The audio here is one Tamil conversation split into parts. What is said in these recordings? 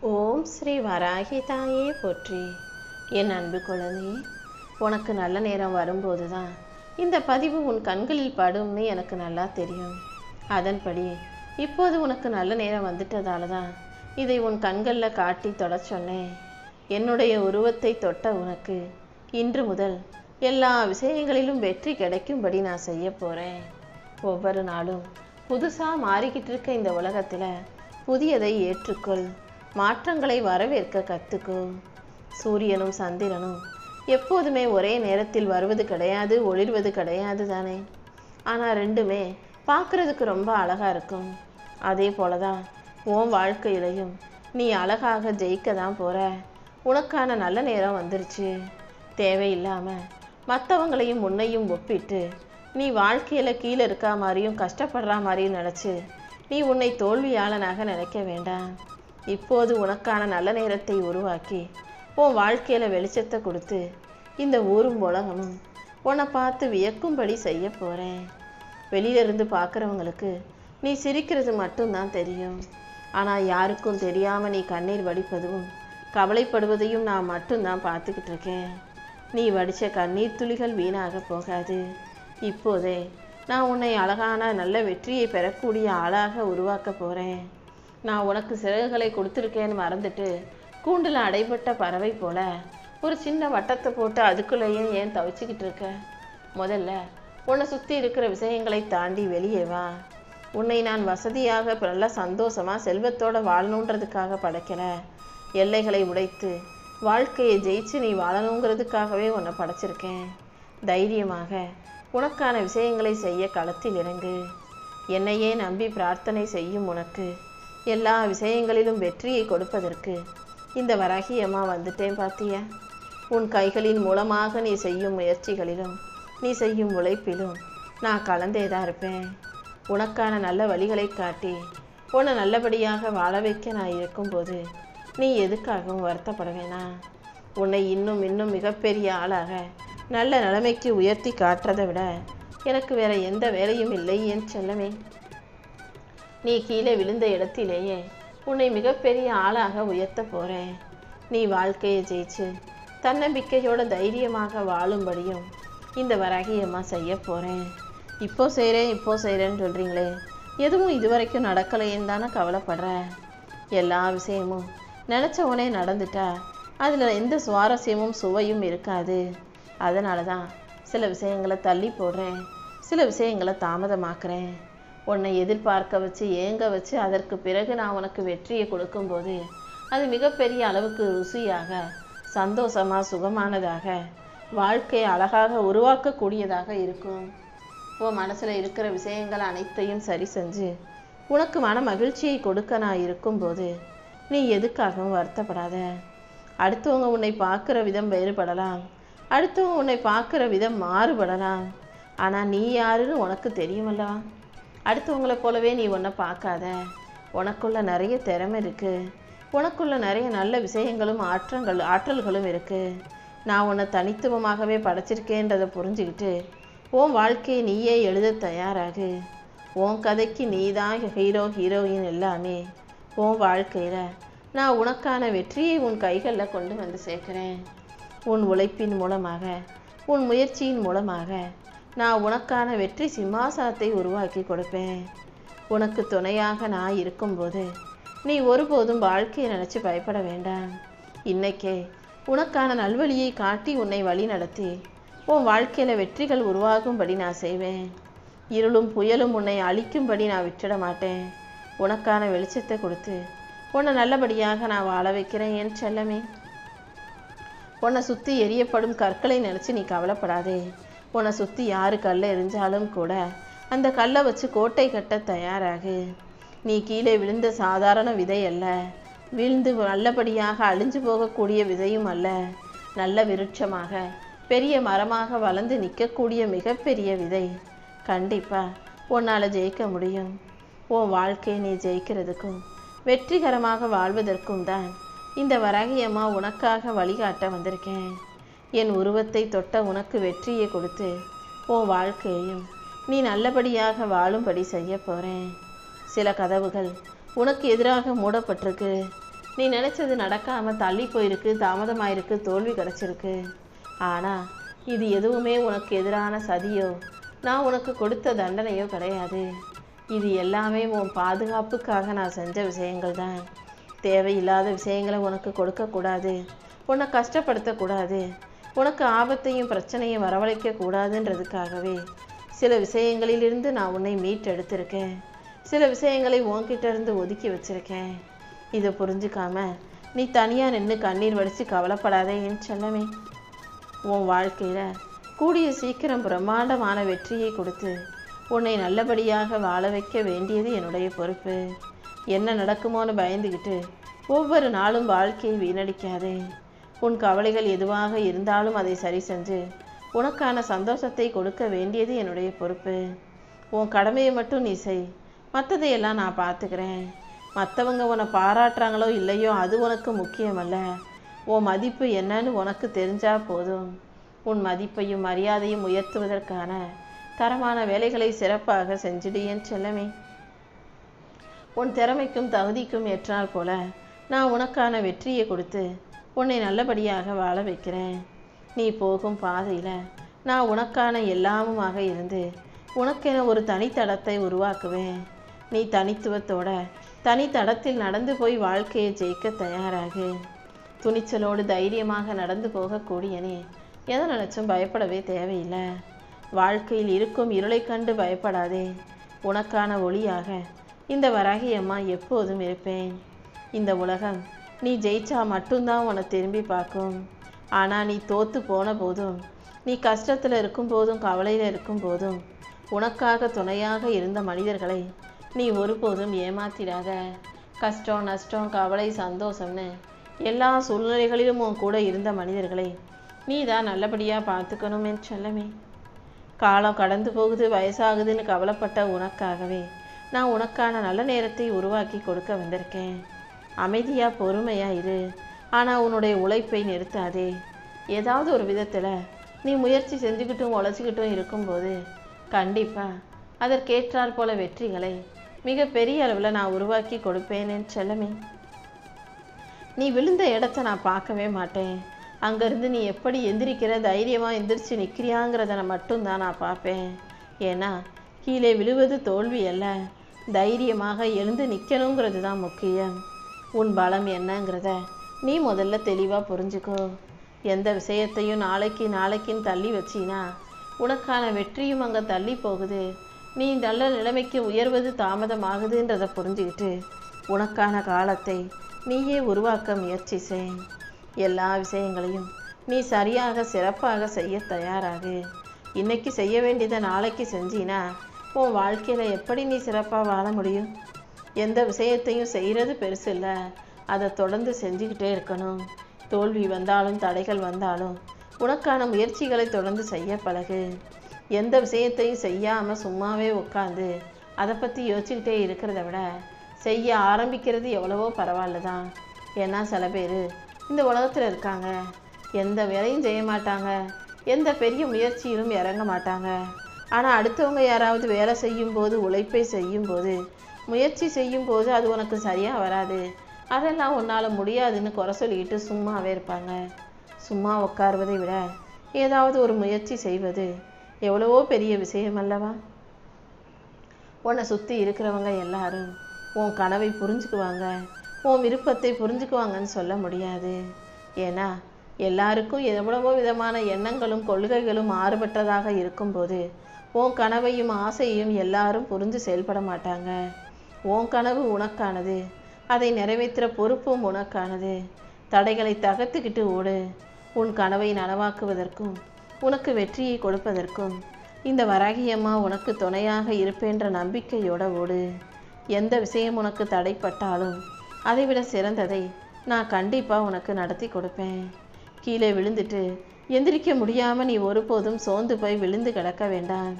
ஓம் ஸ்ரீ வராகி தாயே போற்றி. என் அன்பு குழந்தையே, உனக்கு நல்ல நேரம் வரும்போது தான் இந்த பதிவு உன் கண்களில் படும்னு எனக்கு நல்லா தெரியும். அதன்படி இப்போது உனக்கு நல்ல நேரம் வந்துட்டதால தான் இதை உன் கண்களில் காட்டி தொட சொன்னேன். என்னுடைய உருவத்தை தொட்ட உனக்கு இன்று முதல் எல்லா விஷயங்களிலும் வெற்றி கிடைக்கும்படி நான் செய்ய போகிறேன். ஒவ்வொரு நாளும் புதுசாக மாறிக்கிட்டு இருக்க இந்த உலகத்தில் புதியதை ஏற்றுக்கொள், மாற்றங்களை வரவேற்க கற்றுக்கோ. சூரியனும் சந்திரனும் எப்போதுமே ஒரே நேரத்தில் வருவது கிடையாது, ஒளிர்வது கிடையாது தானே. ஆனால் ரெண்டுமே பார்க்குறதுக்கு ரொம்ப அழகாக இருக்கும். அதே போல தான் உன் வாழ்க்கையிலையும் நீ அழகாக ஜெயிக்க தான் போகிற. உனக்கான நல்ல நேரம் வந்துருச்சு. தேவையில்லாமல் மற்றவங்களையும் உன்னையும் ஒப்பிட்டு நீ வாழ்க்கையில் கீழே இருக்கா மாதிரியும் கஷ்டப்படுற மாதிரியும் நினச்சி நீ உன்னை தோல்வியாளனாக நினைக்க வேண்டாம். இப்போது உனக்கான நல்ல நேரத்தை உருவாக்கி உன் வாழ்க்கையில் வெளிச்சத்தை கொடுத்து இந்த ஊரும் உலகமும் உன்னை பார்த்து வியக்கும்படி செய்ய போகிறேன். வெளியிலிருந்து பார்க்குறவங்களுக்கு நீ சிரிக்கிறது மட்டும்தான் தெரியும். ஆனால் யாருக்கும் தெரியாமல் நீ கண்ணீர் வடிப்பதும் கவலைப்படுவதையும் நான் மட்டும்தான் பார்த்துக்கிட்டு இருக்கேன். நீ வடித்த கண்ணீர் துளிகள் வீணாக போகாது. இப்போதே நான் உன்னை அழகான நல்ல வெற்றியை பெறக்கூடிய ஆளாக உருவாக்க போகிறேன். நான் உனக்கு சிறகுகளை கொடுத்துருக்கேன்னு மறந்துட்டு கூண்டில் அடைபட்ட பறவை போல ஒரு சின்ன வட்டத்தை போட்டு அதுக்குள்ளேயே ஏன் தவிச்சிக்கிட்டு இருக்க? முதல்ல உன்னை சுற்றி இருக்கிற விஷயங்களை தாண்டி வெளியே வா. உன்னை நான் வசதியாக நல்ல சந்தோஷமாக செல்வத்தோடு வாழணுன்றதுக்காக படைக்கல. எல்லைகளை உடைத்து வாழ்க்கையை ஜெயிச்சு நீ வாழணுங்கிறதுக்காகவே உன்னை படைச்சிருக்கேன். தைரியமாக உனக்கான விஷயங்களை செய்ய களத்தில் இறங்கு. என்னையே நம்பி பிரார்த்தனை செய்யும் உனக்கு எல்லா விஷயங்களிலும் வெற்றியை கொடுப்பதற்கு இந்த வராகி அம்மா வந்துட்டேன் பார்த்தியா. உன் கைகளின் மூலமாக நீ செய்யும் முயற்சிகளிலும் நீ செய்யும் உழைப்பிலும் நான் கலந்தே தான் இருப்பேன். உனக்கான நல்ல வழிகளை காட்டி உன்னை நல்லபடியாக வாழ வைக்க நான் இருக்கும்போது நீ எதுக்காகவும் வருத்தப்பட வேணாம். உன்னை இன்னும் இன்னும் மிகப்பெரிய ஆளாக நல்ல நிலைமைக்கு உயர்த்தி காட்டுறதை விட எனக்கு வேற எந்த வேலையும் இல்லை என் செல்லமே. நீ கீழே விழுந்த இடத்திலேயே உன்னை மிகப்பெரிய ஆளாக உயர்த்த போகிறேன். நீ வாழ்க்கையை ஜெயிச்சு தன்னம்பிக்கையோட தைரியமாக வாழும்படியும் இந்த வராகியம்மா செய்ய போகிறேன். இப்போ செய்கிறேன்னு சொல்கிறீங்களே, எதுவும் இதுவரைக்கும் நடக்கலைன்னு தானே கவலைப்படுற? எல்லா விஷயமும் நினச்ச உடனே நடந்துட்டா அதில் எந்த சுவாரஸ்யமும் சுவையும் இருக்காது. அதனால தான் சில விஷயங்களை தள்ளி போடுறேன், சில விஷயங்களை தாமதமாக்குறேன். உன்னை எதிர்பார்க்க வச்சு ஏங்க வச்சு அதற்கு பிறகு நான் உனக்கு வெற்றியை கொடுக்கும்போது அது மிகப்பெரிய அளவுக்கு ருசியாக சந்தோஷமாக சுகமானதாக வாழ்க்கையை அழகாக உருவாக்கக்கூடியதாக இருக்கும். உன் மனசில் இருக்கிற விஷயங்கள் அனைத்தையும் சரி செஞ்சு உனக்கு மன மகிழ்ச்சியை கொடுக்க நான் இருக்கும்போது நீ எதுக்காகவும் வருத்தப்படாத. அடுத்தவங்க உன்னை பார்க்குற விதம் வேறுபடலாம், அடுத்தவங்க உன்னை பார்க்குற விதம் மாறுபடலாம். ஆனால் நீ யாருன்னு உனக்கு தெரியுமல்லவா. அடுத்தவங்களை போலவே நீ ஒன்றை பார்க்காத. உனக்குள்ள நிறைய திறமை இருக்குது, உனக்குள்ள நிறைய நல்ல விஷயங்களும் ஆற்றல்களும் இருக்குது. நான் உன்னை தனித்துவமாகவே படைச்சிருக்கேன்றதை புரிஞ்சுக்கிட்டு உன் வாழ்க்கையை நீயே எழுத தயாராகு. உன் கதைக்கு நீ தான் ஹீரோயின் எல்லாமே. உன் வாழ்க்கையில் நான் உனக்கான வெற்றியை உன் கைகளில் கொண்டு வந்து சேர்க்குறேன். உன் உழைப்பின் மூலமாக, உன் முயற்சியின் மூலமாக நான் உனக்கான வெற்றி சிம்மாசனத்தை உருவாக்கி கொடுப்பேன். உனக்கு துணையாக நான் இருக்கும்போது நீ ஒருபோதும் வாழ்க்கையை நினச்சி பயப்பட வேண்டாம். இன்னைக்கே உனக்கான நல்வழியை காட்டி உன்னை வழி நடத்தி உன் வாழ்க்கையில் வெற்றிகள் உருவாகும்படி நான் செய்வேன். இருளும் புயலும் உன்னை அழிக்கும்படி நான் விட்டுட மாட்டேன். உனக்கான வெளிச்சத்தை கொடுத்து உன்னை நல்லபடியாக நான் வாழ வைக்கிறேன் என் செல்லமே. உன்னை சுற்றி எரியப்படும் கற்களை நினச்சி நீ கவலைப்படாதே. உன்னை சுற்றி யாரு கல்லை எரிஞ்சாலும் கூட அந்த கல்லை வச்சு கோட்டை கட்ட தயாராகு. நீ கீழே விழுந்த சாதாரண விதை அல்ல, விழுந்து நல்லபடியாக அழிஞ்சு போகக்கூடிய விதையும் அல்ல. நல்ல விருட்சமாக பெரிய மரமாக வளர்ந்து நிற்கக்கூடிய மிகப்பெரிய விதை. கண்டிப்பாக உன்னால் ஜெயிக்க முடியும். உன் வாழ்க்கையை நீ ஜெயிக்கிறதுக்கும் வெற்றிகரமாக வாழ்வதற்கும் தான் இந்த வராகியம்மா உனக்காக வழிகாட்ட வந்திருக்கேன். என் உருவத்தை தொட்ட உனக்கு வெற்றியை கொடுத்து உன் வாழ்க்கையையும் நீ நல்லபடியாக வாழும்படி செய்ய போகிறேன். சில கதவுகள் உனக்கு எதிராக மூடப்பட்டிருக்கு. நீ நினைச்சது நடக்காம தள்ளி போயிருக்கு, தாமதமாயிருக்கு, தோல்வி கிடைச்சிருக்கு. ஆனா இது எதுவுமே உனக்கு எதிரான சதியோ நான் உனக்கு கொடுத்த தண்டனையோ கிடையாது. இது எல்லாமே உன் பாதுகாப்புக்காக நான் செஞ்ச விஷயங்கள் தான். தேவையில்லாத விஷயங்களை உனக்கு கொடுக்கக்கூடாது, உன்னை கஷ்டப்படுத்தக்கூடாது, உனக்கு ஆபத்தையும் பிரச்சனையும் வரவழைக்க கூடாதுன்றதுக்காகவே சில விஷயங்களிலிருந்து நான் உன்னை மீட்டெடுத்திருக்கேன். சில விஷயங்களை உன்கிட்ட இருந்து ஒதுக்கி வச்சிருக்கேன். இதை புரிஞ்சுக்காம நீ தனியாக நின்று கண்ணீர் வடித்து கவலைப்படாதே என் செல்லமே. உன் வாழ்க்கையில் கூடிய சீக்கிரம் பிரம்மாண்டமான வெற்றியை கொடுத்து உன்னை நல்லபடியாக வாழ வைக்க வேண்டியது என்னுடைய பொறுப்பு. என்ன நடக்குமோன்னு பயந்துக்கிட்டு ஒவ்வொரு நாளும் வாழ்க்கையை வீணடிக்காதே. உன் கவலைகள் எதுவாக இருந்தாலும் அதை சரி செஞ்சு உனக்கான சந்தோஷத்தை கொடுக்க வேண்டியது என்னுடைய பொறுப்பு. உன் கடமையை மட்டும் நீ செய், மற்றதையெல்லாம் நான் பார்த்துக்கிறேன். மற்றவங்க உன்னை பாராட்டுறாங்களோ இல்லையோ அது உனக்கு முக்கியமல்ல. உன் மதிப்பு என்னன்னு உனக்கு தெரிஞ்சா போதும். உன் மதிப்பையும் மரியாதையும் உயர்த்துவதற்கான தரமான வேலைகளை சிறப்பாக செஞ்சிடு என் செல்லமே. உன் திறமைக்கும் தகுதிக்கும் ஏற்றால் போல நான் உனக்கான வெற்றியை கொடுத்து உன்னை நல்லபடியாக வாழ வைக்கிறேன். நீ போகும் பாதையில் நான் உனக்கான எல்லாமுமாக இருந்து உனக்கென ஒரு தனித்தடத்தை உருவாக்குவேன். நீ தனித்துவத்தோட தனித்தடத்தில் நடந்து போய் வாழ்க்கையை ஜெயிக்க தயாராகு. துணிச்சலோடு தைரியமாக நடந்து போகக்கூடிய நீ எதை நினைச்சும் பயப்படவே தேவையில்லை. வாழ்க்கையில் இருக்கும் இருளை கண்டு பயப்படாதே. உனக்கான ஒளியாக இந்த வராகி அம்மா எப்போதும் இருப்பேன். இந்த உலகம் நீ ஜெயிச்சா மட்டும்தான் உன்னை திரும்பி பார்க்கும். ஆனால் நீ தோத்து போன போதும், நீ கஷ்டத்தில் இருக்கும் போதும், கவலையில் இருக்கும் போதும் உனக்காக துணையாக இருந்த மனிதர்களை நீ ஒருபோதும் ஏமாத்திடாத. கஷ்டம், நஷ்டம், கவலை, சந்தோஷம்னு எல்லா சூழ்நிலைகளிலும் உன் கூட இருந்த மனிதர்களை நீ தான் நல்லபடியாக பார்த்துக்கணும் என் செல்லமே. காலம் கடந்து போகுது, வயசாகுதுன்னு கவலைப்பட்ட உனக்காகவே நான் உனக்கான நல்ல நேரத்தை உருவாக்கி கொடுக்க வந்திருக்கேன். அமைதியாக பொறுமையாக இரு. ஆனால் உன்னுடைய உழைப்பை நிறுத்தாதே. ஏதாவது ஒரு விதத்தில் நீ முயற்சி செஞ்சுக்கிட்டும் உழைச்சிக்கிட்டும் இருக்கும்போது கண்டிப்பாக அதற்கேற்றாற் போல வெற்றிகளை மிக பெரிய அளவில் நான் உருவாக்கி கொடுப்பேன் என் செல்லமே. நீ விழுந்த இடத்த நான் பார்க்கவே மாட்டேன். அங்கேருந்து நீ எப்படி எந்திரிக்கிற, தைரியமாக எந்திரிச்சு நிற்கிறியாங்கிறத மட்டும்தான் நான் பார்ப்பேன். ஏன்னா கீழே விழுவது தோல்வி அல்ல, தைரியமாக எழுந்து நிற்கணுங்கிறது தான் முக்கியம். உன் பலம் என்னங்கிறத நீ முதல்ல தெளிவாக புரிஞ்சுக்கோ. எந்த விஷயத்தையும் நாளைக்குன்னு தள்ளி வச்சினா உனக்கான வெற்றியும் அங்கே தள்ளி போகுது. நீ நல்ல நிலைமைக்கு உயர்வது தாமதமாகுதுன்றதை புரிஞ்சுக்கிட்டு உனக்கான காலத்தை நீயே உருவாக்க முயற்சி செய். எல்லா விஷயங்களையும் நீ சரியாக சிறப்பாக செய்ய தயாராகு. இன்னைக்கு செய்ய வேண்டியதை நாளைக்கு செஞ்சினா உன் வாழ்க்கையில் எப்படி நீ சிறப்பாக வாழ முடியும்? எந்த விஷயத்தையும் செய்கிறது பெருசு இல்லை, அதை தொடர்ந்து செஞ்சுக்கிட்டே இருக்கணும். தோல்வி வந்தாலும் தடைகள் வந்தாலும் உனக்கான முயற்சிகளை தொடர்ந்து செய்ய பழகு. எந்த விஷயத்தையும் செய்யாமல் சும்மாவே உட்காந்து அதை பற்றி யோசிச்சுக்கிட்டே இருக்கிறத விட செய்ய ஆரம்பிக்கிறது எவ்வளவோ பரவாயில்ல தான். ஏன்னா சில பேர் இந்த உலகத்தில் இருக்காங்க, எந்த வேலையும் செய்ய மாட்டாங்க, எந்த பெரிய முயற்சியிலும் இறங்க மாட்டாங்க. ஆனால் அடுத்தவங்க யாராவது வேலை செய்யும்போது, உழைப்பை செய்யும்போது, முயற்சி செய்யும்போது அது உனக்கு சரியாக வராது, அதெல்லாம் உன்னால் முடியாதுன்னு குறை சொல்லிக்கிட்டு சும்மாவே இருப்பாங்க. சும்மா உட்காருவதை விட ஏதாவது ஒரு முயற்சி செய்வது எவ்வளவோ பெரிய விஷயம் அல்லவா? உன்னை சுற்றி இருக்கிறவங்க எல்லாரும் உன் கனவை புரிஞ்சுக்குவாங்க, உன் விருப்பத்தை புரிஞ்சுக்குவாங்கன்னு சொல்ல முடியாது. ஏன்னா எல்லாருக்கும் எவ்வளவோ விதமான எண்ணங்களும் கொள்கைகளும் மாறுபட்டதாக இருக்கும்போது உன் கனவையும் ஆசையையும் எல்லாரும் புரிஞ்சு செயல்பட மாட்டாங்க. உன் கனவு உனக்கானது, அதை நிறைவேற்றுற பொறுப்பும் உனக்கானது. தடைகளை தகர்த்துக்கிட்டு ஓடு. உன் கனவை நனவாக்குவதற்கும் உனக்கு வெற்றியை கொடுப்பதற்கும் இந்த வராகியம்மா உனக்கு துணையாக இருப்பேன்ற நம்பிக்கையோட ஓடு. எந்த விஷயம் உனக்கு தடைப்பட்டாலும் அதைவிட சிறந்ததை நான் கண்டிப்பாக உனக்கு நடத்தி கொடுப்பேன். கீழே விழுந்துட்டு எந்திரிக்க முடியாமல் நீ ஒருபோதும் சோர்ந்து போய் விழுந்து கிடக்க வேண்டாம்.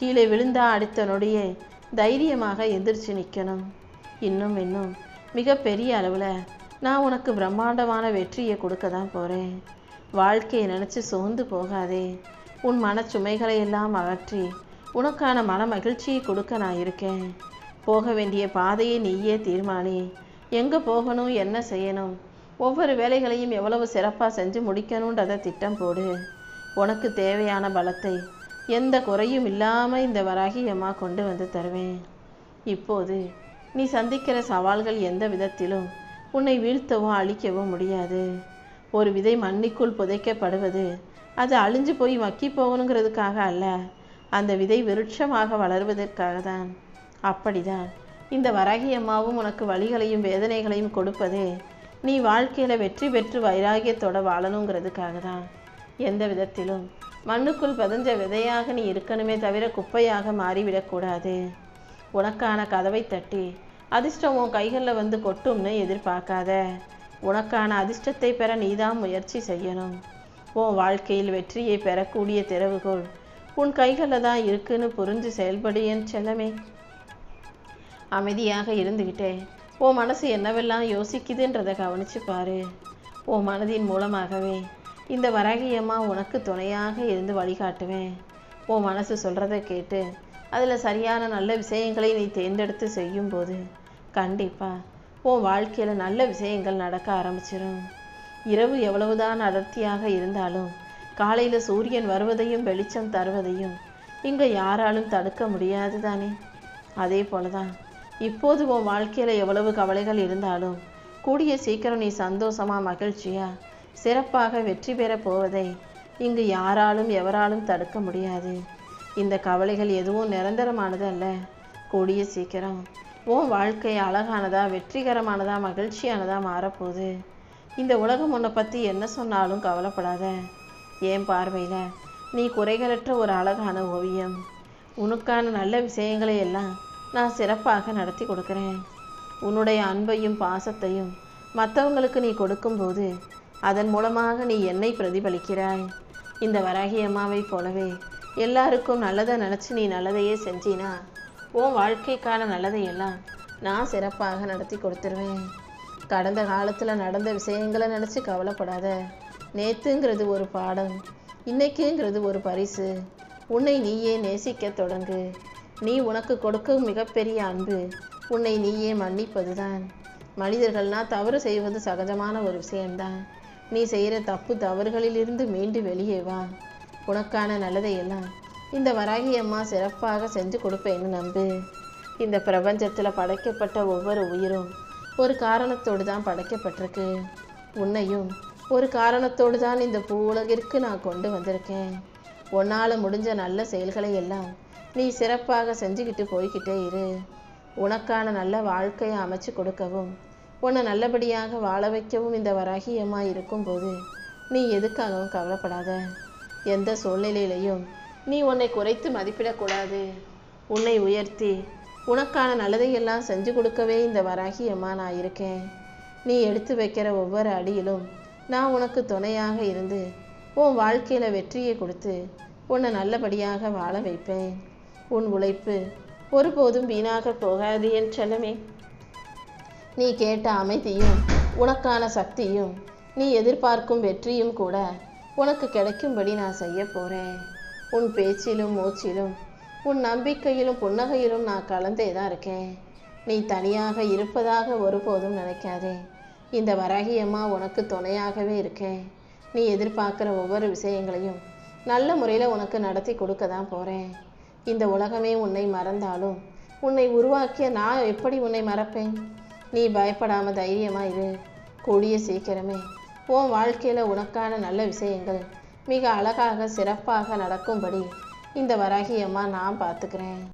கீழே விழுந்தா அடுத்த நொடியே தைரியமாக எந்திரிச்சு நிற்கணும். இன்னும் மிக பெரிய அளவில் நான் உனக்கு பிரம்மாண்டமான வெற்றியை கொடுக்க தான் போகிறேன். வாழ்க்கையை நினச்சி சோர்ந்து போகாதே. உன் மனச்சுமைகளை எல்லாம் அகற்றி உனக்கான மன மகிழ்ச்சியை கொடுக்க நான் இருக்கேன். போக வேண்டிய பாதையை நீயே தீர்மானி. எங்கே போகணும், என்ன செய்யணும், ஒவ்வொரு வேலைகளையும் எவ்வளவு சிறப்பாக செஞ்சு முடிக்கணுன்றதை திட்டம் போடு. உனக்கு தேவையான பலத்தை எந்த குறையும் இல்லாமல் இந்த வராகி அம்மா கொண்டு வந்து தருவேன். இப்போது நீ சந்திக்கிற சவால்கள் எந்த விதத்திலும் உன்னை வீழ்த்தவோ அழிக்கவோ முடியாது. ஒரு விதை மண்ணுக்குள் புதைக்கப்படுவது அது அழிஞ்சு போய் மக்கி போகணுங்கிறதுக்காக அல்ல, அந்த விதை விருட்சமாக வளர்வதற்காக தான். அப்படிதான் இந்த வராகி அம்மாவும் உனக்கு வலிகளையும் வேதனைகளையும் கொடுப்பதே நீ வாழ்க்கையில் வெற்றி பெற்று வைராகியத்தோட வாழணுங்கிறதுக்காக தான். எந்த விதத்திலும் மண்ணுக்குள் பதிஞ்ச விதையாக நீ இருக்கணுமே தவிர குப்பையாக மாறிவிடக்கூடாது. உனக்கான கதவை தட்டி அதிர்ஷ்டம் உன் கைகளில் வந்து கொட்டும்னு எதிர்பார்க்காத. உனக்கான அதிர்ஷ்டத்தை பெற நீதான் முயற்சி செய்யணும். உன் வாழ்க்கையில் வெற்றியை பெறக்கூடிய திறவுகோள் உன் கைகளில் தான் இருக்குன்னு புரிஞ்சு செயல்படு என் செல்லமே. அமைதியாக இருந்துக்கிட்டே உன் மனசு என்னவெல்லாம் யோசிக்குதுன்றதை கவனிச்சு பாரு. உன் மனதின் மூலமாகவே இந்த வராகி அம்மா உனக்கு துணையாக இருந்து வழிகாட்டுவேன். உன் மனசு சொல்கிறத கேட்டு அதில் சரியான நல்ல விஷயங்களை நீ தேர்ந்தெடுத்து செய்யும்போது கண்டிப்பாக உன் வாழ்க்கையில் நல்ல விஷயங்கள் நடக்க ஆரம்பிச்சிடும். இரவு எவ்வளவுதான் அடர்த்தியாக இருந்தாலும் காலையில் சூரியன் வருவதையும் வெளிச்சம் தருவதையும் இங்கே யாராலும் தடுக்க முடியாது தானே. அதே போல தான் இப்போது உன் வாழ்க்கையில் எவ்வளவு கவலைகள் இருந்தாலும் கூடிய சீக்கிரம் நீ சந்தோஷமாக மகிழ்ச்சியாக சிறப்பாக வெற்றி பெற போவதை இங்கு யாராலும் எவராலும் தடுக்க முடியாது. இந்த கவலைகள் எதுவும் நிரந்தரமானது அல்ல. கூடிய சீக்கிரம் உன் வாழ்க்கை அழகானதா வெற்றிகரமானதா மகிழ்ச்சியானதா மாறப்போகுது. இந்த உலகம் உன்னை பற்றி என்ன சொன்னாலும் கவலைப்படாத. என் பார்வையில் நீ குறைகளற்ற ஒரு அழகான ஓவியம். உனக்கான நல்ல விஷயங்களை எல்லாம் நான் சிறப்பாக நடத்தி கொடுக்குறேன். உன்னுடைய அன்பையும் பாசத்தையும் மற்றவங்களுக்கு நீ கொடுக்கும்போது அதன் மூலமாக நீ என்னை பிரதிபலிக்கிறாய். இந்த வராகி அம்மாவை போலவே எல்லாருக்கும் நல்லதை நினச்சி நீ நல்லதையே செஞ்சினா உன் வாழ்க்கைக்கான நல்லதையெல்லாம் நான் சிறப்பாக நடத்தி கொடுத்துருவேன். கடந்த காலத்தில் நடந்த விஷயங்களை நினச்சி கவலைப்படாத. நேற்றுங்கிறது ஒரு பாடம், இன்னைக்குங்கிறது ஒரு பரிசு. உன்னை நீயே நேசிக்க தொடங்கு. நீ உனக்கு கொடுக்கும் மிகப்பெரிய அன்பு உன்னை நீயே மன்னிப்பது தான். மனிதர்கள்னா தவறு செய்வது சகஜமான ஒரு விஷயம்தான். நீ செய்கிற தப்பு தவறுகளிலிருந்து மீண்டு வெளியே வா. உனக்கான நல்லதையெல்லாம் இந்த வராகி அம்மா சிறப்பாக செஞ்சு கொடுப்பேன்னு நம்பு. இந்த பிரபஞ்சத்தில் படைக்கப்பட்ட ஒவ்வொரு உயிரும் ஒரு காரணத்தோடு தான் படைக்கப்பட்டிருக்கு. உன்னையும் ஒரு காரணத்தோடு தான் இந்த பூ உலகிற்கு நான் கொண்டு வந்திருக்கேன். உன்னால் முடிஞ்ச நல்ல செயல்களை எல்லாம் நீ சிறப்பாக செஞ்சுக்கிட்டு போய்கிட்டே இரு. உனக்கான நல்ல வாழ்க்கையை அமைச்சு கொடுக்கவும் உன்னை நல்லபடியாக வாழ வைக்கவும் இந்த வராகி அம்மா இருக்கும்போது நீ எதுக்காகவும் கவலைப்படாத. எந்த சூழ்நிலையிலையும் நீ உன்னை குறைத்து மதிப்பிடக்கூடாது. உன்னை உயர்த்தி உனக்கான நல்லதையெல்லாம் செஞ்சு கொடுக்கவே இந்த வராகி அம்மா நான் இருக்கேன். நீ எடுத்து வைக்கிற ஒவ்வொரு அடியிலும் நான் உனக்கு துணையாக இருந்து உன் வாழ்க்கையில் வெற்றியை கொடுத்து உன்னை நல்லபடியாக வாழ வைப்பேன். உன் உழைப்பு ஒருபோதும் வீணாக போகாது என் செல்லமே. நீ கேட்ட அமைதியும் உனக்கான சக்தியும் நீ எதிர்பார்க்கும் வெற்றியும் கூட உனக்கு கிடைக்கும்படி நான் செய்ய போகிறேன். உன் பேச்சிலும் மூச்சிலும் உன் நம்பிக்கையிலும் புன்னகையிலும் நான் கலந்தே தான் இருக்கேன். நீ தனியாக இருப்பதாக ஒருபோதும் நினைக்காதே. இந்த வராகி அம்மா உனக்கு துணையாகவே இருக்கேன். நீ எதிர்பார்க்குற ஒவ்வொரு விஷயங்களையும் நல்ல முறையில் உனக்கு நடத்தி கொடுக்க தான் போகிறேன். இந்த உலகமே உன்னை மறந்தாலும் உன்னை உருவாக்கிய நான் எப்படி உன்னை மறப்பேன்? நீ பயப்படாமல் தைரியமாக இரு. கூடிய சீக்கிரமே உன் வாழ்க்கையில் உனக்கான நல்ல விஷயங்கள் மிக அழகாக சிறப்பாக நடக்கும்படி இந்த வராகி அம்மா நான் பார்த்துக்கிறேன்.